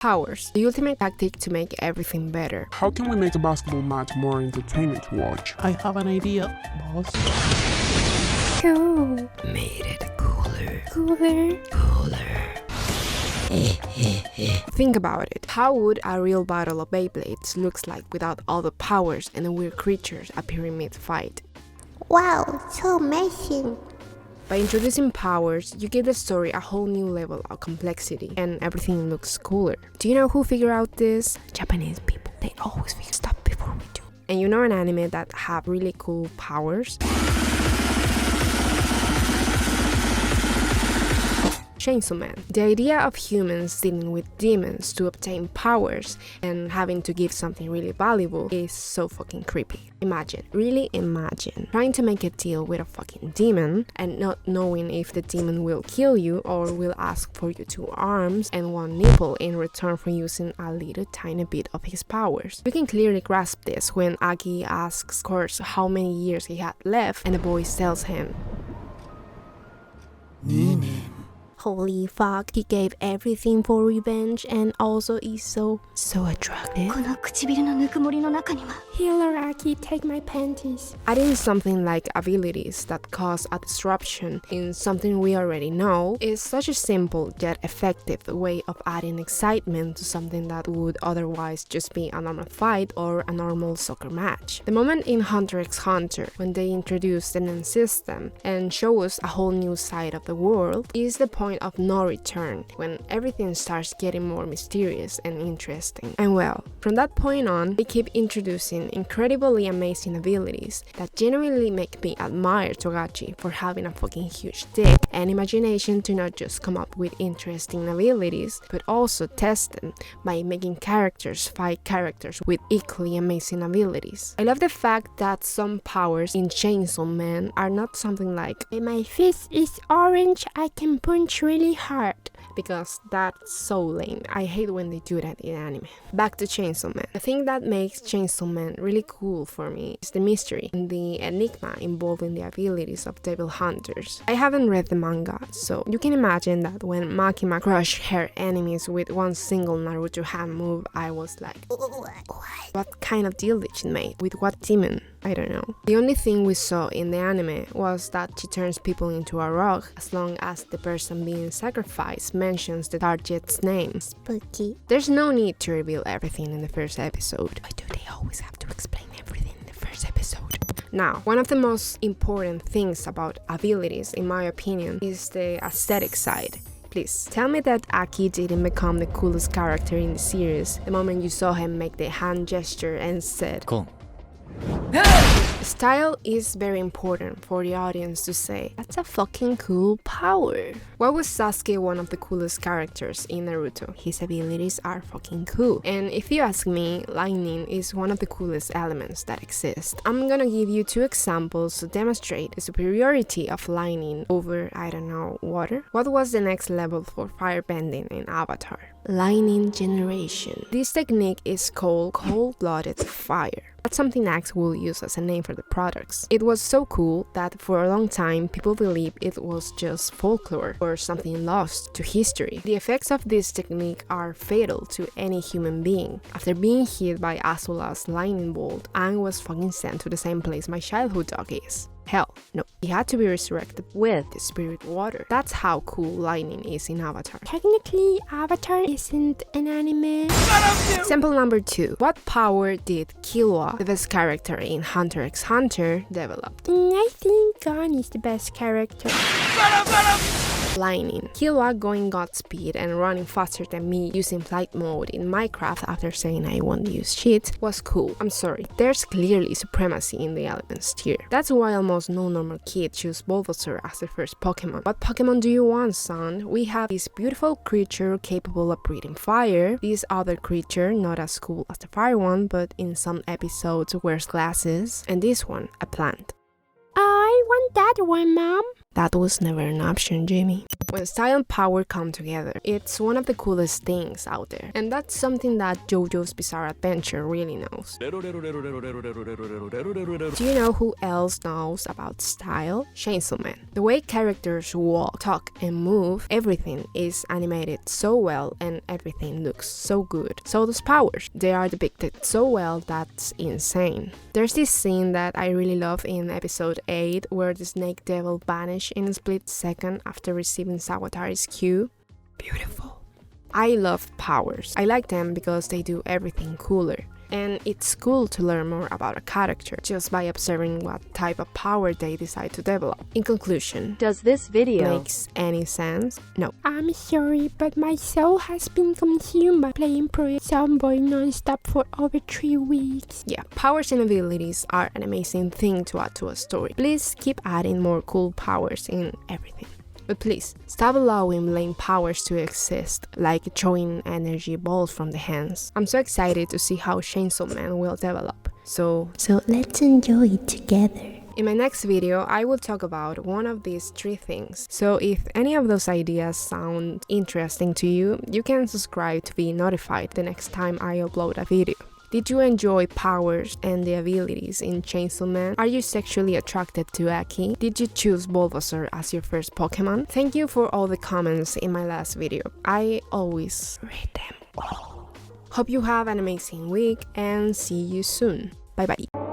Powers, the ultimate tactic to make everything better. How can we make a basketball match more entertaining to watch? I have an idea, boss. Cool. Made it cooler. Think about it. How would a real battle of Beyblades looks like without all the powers and the weird creatures appearing mid-fight? Wow, so amazing! By introducing powers, you give the story a whole new level of complexity, and everything looks cooler. Do you know who figured out this? Japanese people. They always figure stuff before we do. And you know an anime that have really cool powers? Chainsawman. The idea of humans dealing with demons to obtain powers and having to give something really valuable is so fucking creepy. Imagine, really imagine, trying to make a deal with a fucking demon and not knowing if the demon will kill you or will ask for your 2 arms and 1 nipple in return for using a little tiny bit of his powers. We can clearly grasp this when Aki asks Kors how many years he had left and the boy tells him, holy fuck, he gave everything for revenge and also is so attractive. Healer Aki, take my panties. Adding something like abilities that cause a disruption in something we already know is such a simple yet effective way of adding excitement to something that would otherwise just be a normal fight or a normal soccer match. The moment in Hunter x Hunter when they introduce the Nen system and show us a whole new side of the world is the point of no return, when everything starts getting more mysterious and interesting. And well, from that point on, they keep introducing incredibly amazing abilities that genuinely make me admire Togachi for having a fucking huge dick and imagination to not just come up with interesting abilities, but also test them by making characters fight characters with equally amazing abilities. I love the fact that some powers in Chainsaw Man are not something like, my fist is orange, I can punch really hard, because that's so lame. I hate when they do that in anime. Back to Chainsaw Man. The thing that makes Chainsaw Man really cool for me is the mystery and the enigma involving the abilities of devil hunters. I haven't read the manga, so you can imagine that when Makima crushed her enemies with 1 single Naruto hand move, I was like, what kind of deal did she make? With what demon? I don't know. The only thing we saw in the anime was that she turns people into a rock as long as the person being sacrificed mentions the target's name. Spooky. There's no need to reveal everything in the first episode. Why do they always have to explain everything in the first episode? Now, one of the most important things about abilities, in my opinion, is the aesthetic side. Please, tell me that Aki didn't become the coolest character in the series the moment you saw him make the hand gesture and said, cool. Style is very important for the audience to say, that's a fucking cool power. Why was Sasuke one of the coolest characters in Naruto? His abilities are fucking cool. And if you ask me, lightning is one of the coolest elements that exist. I'm gonna give you 2 examples to demonstrate the superiority of lightning over, I don't know, water. What was the next level for firebending in Avatar? Lightning generation. This technique is called cold-blooded fire. That's something Axe will use as a name for the products. It was so cool that for a long time people believed it was just folklore or something lost to history. The effects of this technique are fatal to any human being. After being hit by Azula's lightning bolt, Aang was fucking sent to the same place my childhood dog is. Hell, no. He had to be resurrected with the spirit water. That's how cool lightning is in Avatar. Technically, Avatar isn't an anime. Example number 2. What power did Killua, the best character in Hunter x Hunter, develop? I think Gon is the best character. Lightning. Killua going Godspeed and running faster than me using flight mode in Minecraft after saying I won't use shit was cool. I'm sorry, there's clearly supremacy in the elements tier. That's why almost no normal kid choose Bulbasaur as their first Pokemon. What Pokemon do you want, son? We have this beautiful creature capable of breathing fire, this other creature not as cool as the fire one but in some episodes wears glasses, and this one, a plant. I want that one, Mom. That was never an option, Jimmy. When style and power come together, it's one of the coolest things out there. And that's something that JoJo's Bizarre Adventure really knows. Do you know who else knows about style? Chainsaw Man. The way characters walk, talk, and move, everything is animated so well and everything looks so good. So those powers, they are depicted so well that's insane. There's this scene that I really love in episode 8 where the snake devil vanished in a split second after receiving Sawatari's cue. Beautiful. I love powers. I like them because they do everything cooler. And it's cool to learn more about a character just by observing what type of power they decide to develop. In conclusion, does this video makes any sense? No. I'm sorry, but my soul has been consumed by playing Project Zomboid non-stop for over 3 weeks. Yeah, powers and abilities are an amazing thing to add to a story. Please keep adding more cool powers in everything. But please, stop allowing lame powers to exist, like throwing energy balls from the hands. I'm so excited to see how Chainsaw Man will develop. So let's enjoy it together. In my next video, I will talk about one of these 3 things. So if any of those ideas sound interesting to you, you can subscribe to be notified the next time I upload a video. Did you enjoy powers and the abilities in Chainsaw Man? Are you sexually attracted to Aki? Did you choose Bulbasaur as your first Pokemon? Thank you for all the comments in my last video. I always read them all. Hope you have an amazing week and see you soon. Bye bye.